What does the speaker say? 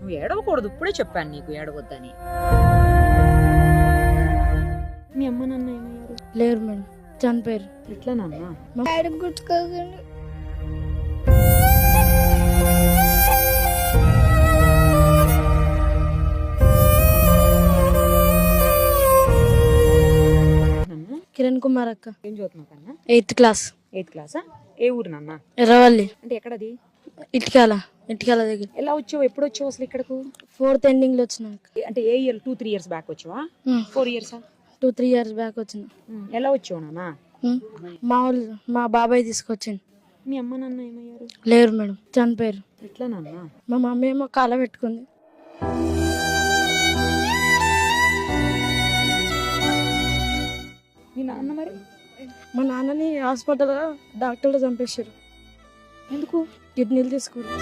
నువ్వు ఏడవకూడదు, ఇప్పుడే చెప్పాను నీకు ఏడవద్దని. మీ అమ్మ నాన్న ఏమయ్యారు? లేరు మేడం, చనిపోయారు. ఎట్లా నాన్న? మా డాడీ గుర్తుకోకండి. కిరణ్ కుమార్ అక్క. ఏం చదువుతున్నావు కన్నా? 8th class. 8th క్లాసా? ఏ ఊరు నాన్న? ఎర్రవల్లి. అంటే ఎక్కడది? ఇటుకాల దగ్గర. ఎలా వచ్చావు, ఎప్పుడు వచ్చావు అసలు ఇక్కడకు? 4th ending లో వచ్చినాక. అంటే ఏ ఇయర్? 2-3 years బ్యాక్ వచ్చావా? 4 years? 2-3 years బ్యాక్ వచ్చిన. ఎలా వచ్చావు నాన్న? మా బాబాయ్ తీసుకొచ్చింది. మీ అమ్మ నాన్న ఏమయ్యారు? లేరు మేడం, చనిపోయారు. ఎట్లా నాన్న? మా మమ్మీ ఏమో కాల పెట్టుకుంది. మీ నాన్న మరి? మా నాన్నని హాస్పిటల్ డాక్టర్లు చంపేశారు. ఎందుకు? కిడ్నీలు తీసుకున్నారు.